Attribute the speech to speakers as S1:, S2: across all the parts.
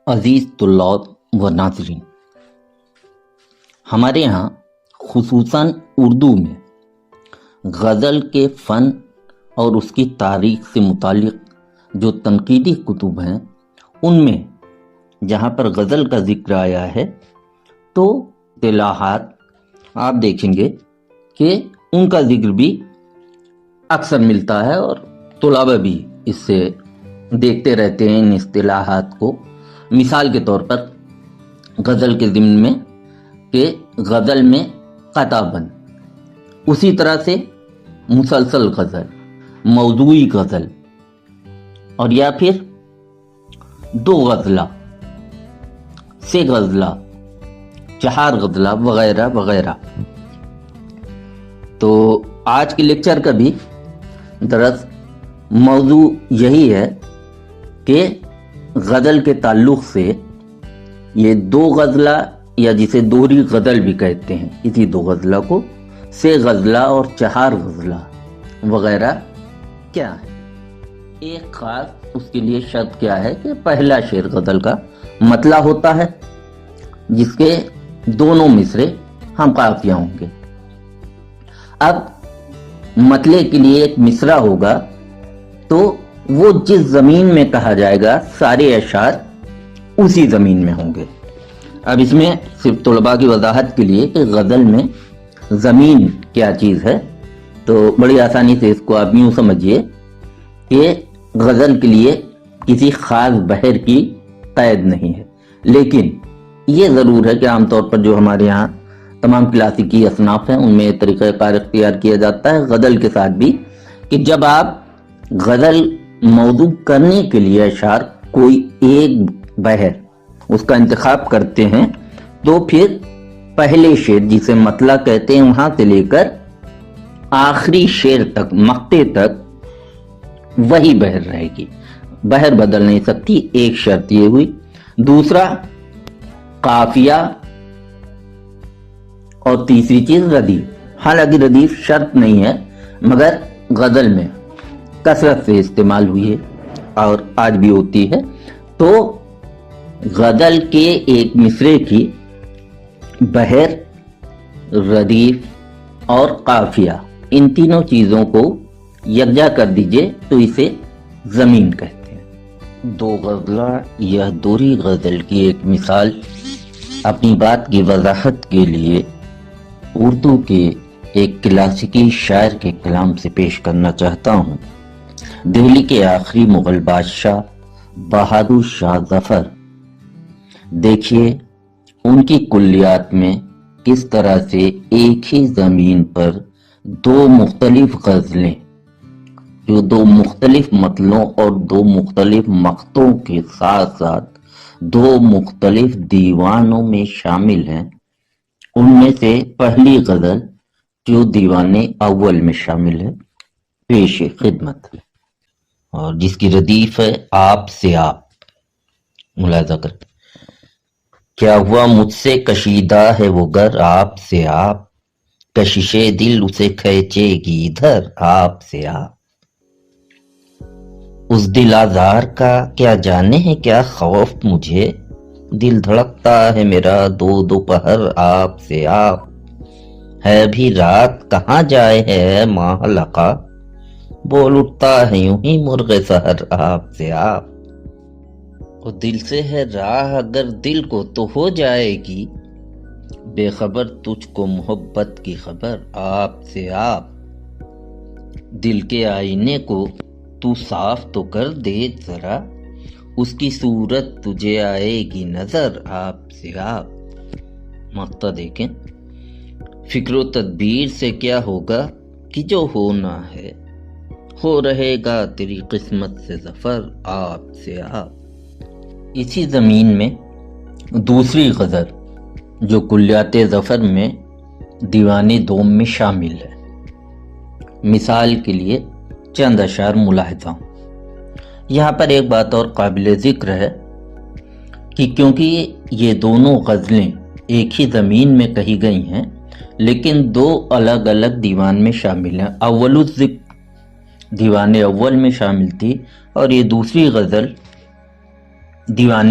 S1: عزیز طلاب و ناظرین، ہمارے یہاں خصوصاً اردو میں غزل کے فن اور اس کی تاریخ سے متعلق جو تنقیدی کتب ہیں ان میں جہاں پر غزل کا ذکر آیا ہے تو اصطلاحات آپ دیکھیں گے کہ ان کا ذکر بھی اکثر ملتا ہے اور طلباء بھی اس سے دیکھتے رہتے ہیں ان اصطلاحات کو۔ مثال کے طور پر غزل کے ضمن میں کہ غزل میں قطع بند، اسی طرح سے مسلسل غزل، موضوعی غزل، اور یا پھر دو غزلہ، سے غزلہ، چہار غزلہ وغیرہ وغیرہ۔ تو آج کے لیکچر کا بھی درس موضوع یہی ہے کہ غزل کے تعلق سے یہ دو غزلہ یا جسے دوہری غزل بھی کہتے ہیں، اسی دو غزلہ کو سے غزلہ اور چہار غزلہ وغیرہ کیا ہے۔ ایک خاص اس کے لیے شرط کیا ہے کہ پہلا شعر غزل کا مطلع ہوتا ہے جس کے دونوں مصرے ہم قافیہ ہوں گے۔ اب مطلع کے لیے ایک مصرع ہوگا تو وہ جس زمین میں کہا جائے گا سارے اشعار اسی زمین میں ہوں گے۔ اب اس میں صرف طلباء کی وضاحت کے لیے کہ غزل میں زمین کیا چیز ہے تو بڑی آسانی سے اس کو آپ یوں سمجھیے کہ غزل کے لیے کسی خاص بحر کی قید نہیں ہے، لیکن یہ ضرور ہے کہ عام طور پر جو ہمارے یہاں تمام کلاسیکی اصناف ہیں ان میں طریقہ کار اختیار کیا جاتا ہے غزل کے ساتھ بھی کہ جب آپ غزل موضوع کرنے کے لیے اشعار کوئی ایک بحر اس کا انتخاب کرتے ہیں تو پھر پہلے شعر جسے مطلع کہتے ہیں وہاں سے لے کر آخری شعر تک، مقطع تک وہی بحر رہے گی، بحر بدل نہیں سکتی۔ ایک شرط یہ ہوئی۔ دوسرا قافیہ، اور تیسری چیز ردیف۔ حالانکہ ردیف شرط نہیں ہے مگر غزل میں کثرت سے استعمال ہوئی ہے اور آج بھی ہوتی ہے۔ تو غزل کے ایک مصرے کی بحر، ردیف اور قافیہ، ان تینوں چیزوں کو یکجا کر دیجئے تو اسے زمین کہتے ہیں۔ دو غزلہ یا دوہری غزل کی ایک مثال اپنی بات کی وضاحت کے لیے اردو کے ایک کلاسیکی شاعر کے کلام سے پیش کرنا چاہتا ہوں۔ دہلی کے آخری مغل بادشاہ بہادر شاہ ظفر، دیکھیے ان کی کلیات میں کس طرح سے ایک ہی زمین پر دو مختلف غزلیں جو دو مختلف مطلعوں اور دو مختلف مقطعوں کے ساتھ ساتھ دو مختلف دیوانوں میں شامل ہیں۔ ان میں سے پہلی غزل جو دیوان اول میں شامل ہے پیش خدمت، اور جس کی ردیف ہے آپ سے آپ۔ ملاحظہ کر کیا ہوا مجھ سے کشیدہ ہے وہ گر آپ سے آپ، کشش دل اسے کھینچے گی ادھر آپ سے آپ۔ اس دل آزار کا کیا جانے ہے کیا خوف مجھے، دل دھڑکتا ہے میرا دو دوپہر آپ سے آپ۔ ہے بھی رات کہاں جائے ہے ماہ لقا، بول اٹھتا ہے یوں ہی مرغ سحر آپ سے آپ۔ اور دل سے ہے راہ اگر دل کو تو ہو جائے گی، بے خبر تجھ کو محبت کی خبر آپ سے آپ۔ دل کے آئینے کو تو صاف تو کر دے ذرا، اس کی صورت تجھے آئے گی نظر آپ سے آپ۔ مقطع دیکھیں۔ فکر و تدبیر سے کیا ہوگا کہ جو ہونا ہے، ہو رہے گا تیری قسمت سے ظفر آپ سے آپ۔ اسی زمین میں دوسری غزل جو کلیات ظفر میں دیوان دوم میں شامل ہے، مثال کے لیے چند اشعار ملاحظہ ہوں۔ یہاں پر ایک بات اور قابل ذکر ہے کہ کیونکہ یہ دونوں غزلیں ایک ہی زمین میں کہی گئی ہیں لیکن دو الگ الگ دیوان میں شامل ہیں۔ اول الذکر دیوان اول میں شامل تھی اور یہ دوسری غزل دیوان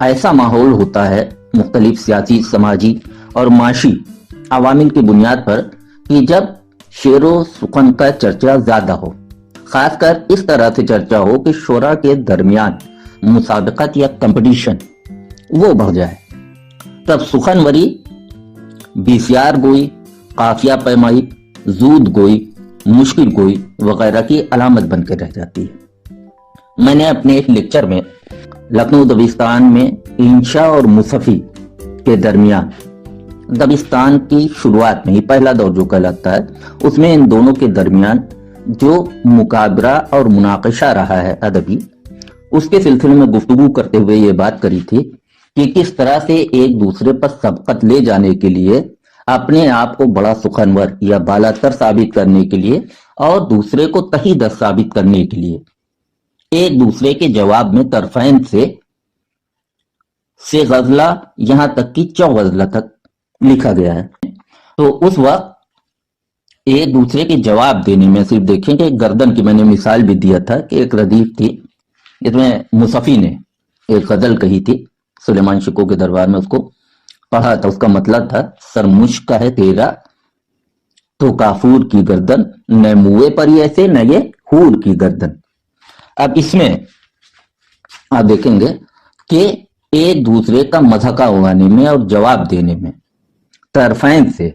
S1: ایسا ماحول ہوتا ہے مختلف سیاسی سماجی اور معاشی عوامل کی بنیاد پر کہ جب شعر و سخن کا چرچا زیادہ ہو، خاص کر اس طرح سے چرچا ہو کہ شعراء کے درمیان مسابقت یا کمپٹیشن وہ بڑھ جائے، تب سخنوری بیسیار گوئی، قافیہ پیمائی، زود گوئی، مشکل گوئی وغیرہ کی علامت بن کے رہ جاتی ہے۔ میں نے اپنے ایک لیکچر میں لکھنؤ دبستان میں انشاء اور مصحفی کے درمیان، دبستان کی شروعات میں ہی پہلا دور جو کہلاتا ہے، اس میں ان دونوں کے درمیان جو مقابلہ اور مناقشہ رہا ہے ادبی، اس کے سلسلے میں گفتگو کرتے ہوئے یہ بات کری تھی کہ کس طرح سے ایک دوسرے پر سبقت لے جانے کے لیے، اپنے آپ کو بڑا سخنور یا بالاتر ثابت کرنے کے لیے اور دوسرے کو تہی دست ثابت کرنے کے لیے ایک دوسرے کے جواب میں طرفین سے غزلہ یہاں تک کہ چوغزلہ تک لکھا گیا ہے۔ تو اس وقت ایک دوسرے کے جواب دینے میں صرف دیکھیں کہ گردن کی میں نے مثال بھی دیا تھا کہ ایک ردیف تھی، اس میں مصحفی نے ایک غزل کہی تھی، سلیمان شکو کے دربار میں اس کو پڑھا تھا۔ اس کا مطلب تھا سر مشک ہے تیرا تو کافور کی گردن، نہ موے پر ایسے نہ یہ حور کی گردن۔ اب اس میں آپ دیکھیں گے کہ ایک دوسرے کا مضحکہ اڑانے میں اور جواب دینے میں طرفین سے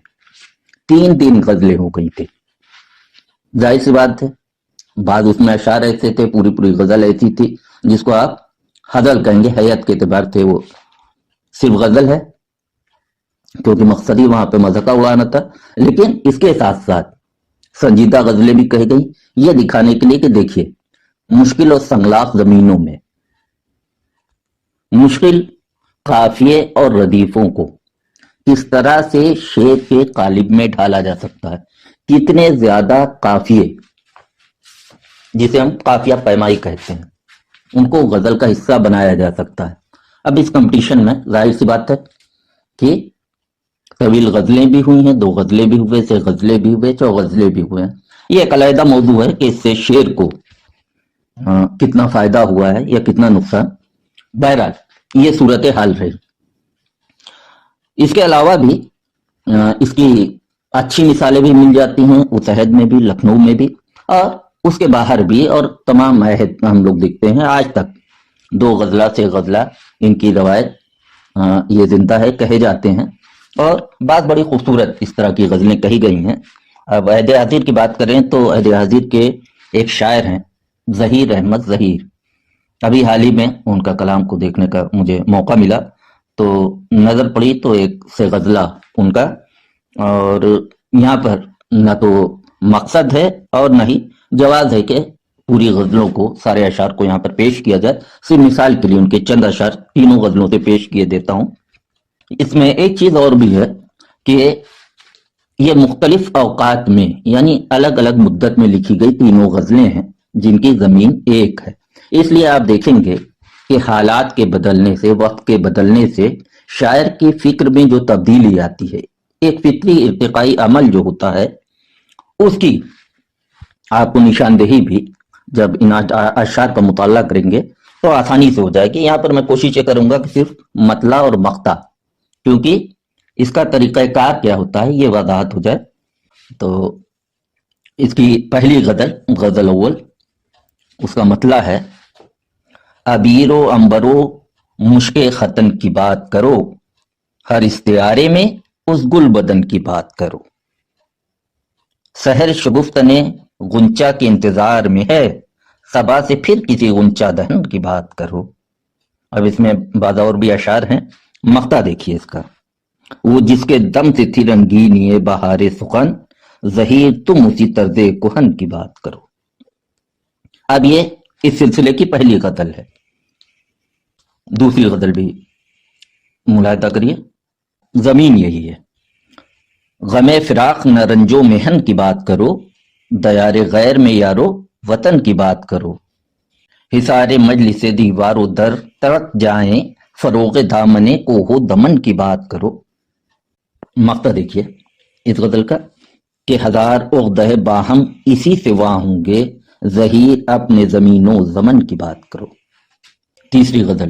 S1: 3 غزلیں ہو گئی تھی۔ ظاہر سی بات ہے، بعض اس میں اشعار ایسے تھے، پوری غزل ایسی تھی جس کو آپ غزل کہیں گے، حیت کے اعتبار سے وہ صرف غزل ہے کیونکہ مقصد ہی وہاں پہ مضحکہ اڑانا تھا، لیکن اس کے ساتھ ساتھ سنجیدہ غزلیں بھی کہی گئی، یہ دکھانے کے لیے کہ دیکھیے مشکل اور سنگلاخ زمینوں میں مشکل قافیے اور ردیفوں کو کس طرح سے شعر کے قالب میں ڈھالا جا سکتا ہے، کتنے زیادہ قافیے جسے ہم قافیہ پیمائی کہتے ہیں ان کو غزل کا حصہ بنایا جا سکتا ہے۔ اب اس کمپٹیشن میں ظاہر سی بات ہے کہ طویل غزلیں بھی ہوئی ہیں، 2 غزلیں بھی ہوئے، 6 غزلیں بھی ہوئے، 4 غزلیں بھی ہوئے ہیں۔ یہ ایک علیحدہ موضوع ہے کہ اس سے شعر کو کتنا فائدہ ہوا ہے یا کتنا نقصان۔ بہرحال یہ صورتحال رہی۔ اس کے علاوہ بھی اس کی اچھی مثالیں بھی مل جاتی ہیں، اتحد میں بھی، لکھنؤ میں بھی اور اس کے باہر بھی، اور تمام عہد ہم لوگ دیکھتے ہیں آج تک 2 غزلہ سے غزلہ ان کی روایت یہ زندہ ہے، کہے جاتے ہیں، اور بعض بڑی خوبصورت اس طرح کی غزلیں کہی گئی ہیں۔ اب عہد حاضر کی بات کریں تو عہد حاضر کے ایک شاعر ہیں ظہیر احمد ظہیر، ابھی حال ہی میں ان کا کلام کو دیکھنے کا مجھے موقع ملا تو نظر پڑی تو ایک سے غزلہ ان کا، اور یہاں پر نہ تو مقصد ہے اور نہ ہی جواز ہے کہ پوری غزلوں کو، سارے اشعار کو یہاں پر پیش کیا جائے، صرف مثال کے لیے ان کے چند اشعار 3 غزلوں سے پیش کیے دیتا ہوں۔ اس میں ایک چیز اور بھی ہے کہ یہ مختلف اوقات میں یعنی الگ الگ مدت میں لکھی گئی 3 غزلیں ہیں جن کی زمین ایک ہے، اس لیے آپ دیکھیں گے کہ حالات کے بدلنے سے، وقت کے بدلنے سے شاعر کی فکر میں جو تبدیلی آتی ہے، ایک فطری ارتقائی عمل جو ہوتا ہے، اس کی آپ کو نشاندہی بھی جب ان اشعار کا مطالعہ کریں گے تو آسانی سے ہو جائے گی۔ یہاں پر میں کوشش یہ کروں گا کہ صرف مطلع اور مقطع، کیونکہ اس کا طریقہ کار کیا ہوتا ہے یہ وضاحت ہو جائے۔ تو اس کی پہلی غزل اول، اس کا مطلع ہے: ابیر و عنبر و مشک ختن کی بات کرو، ہر استعارے میں اس گل بدن کی بات کرو، سحر شگفتن غنچہ کے انتظار میں ہے، صبا سے پھر کسی غنچہ دہن کی بات کرو۔ اب اس میں بعض اور بھی اشعار ہیں، مقطع دیکھیے اس کا: وہ جس کے دم سے تھی رنگینی بہار سخن، ظہیر تم اسی طرز کہن کی بات کرو۔ اب یہ اس سلسلے کی پہلی غزل ہے۔ دوسری غزل بھی ملاحظہ کریے، زمین یہی ہے: غم فراق نہ رنجو محن کی بات کرو، دیار غیر میں یارو وطن کی بات کرو، حصار مجلس دیوار و در ترک جائیں، فروغ دامن کو ہو دمن کی بات کرو۔ مقطع دیکھیے اس غزل کا کہ ہزار عقدہ باہم اسی سے وا ہوں گے، ظہیر اپنے زمین و زمن کی بات کرو۔ تیسری غزل: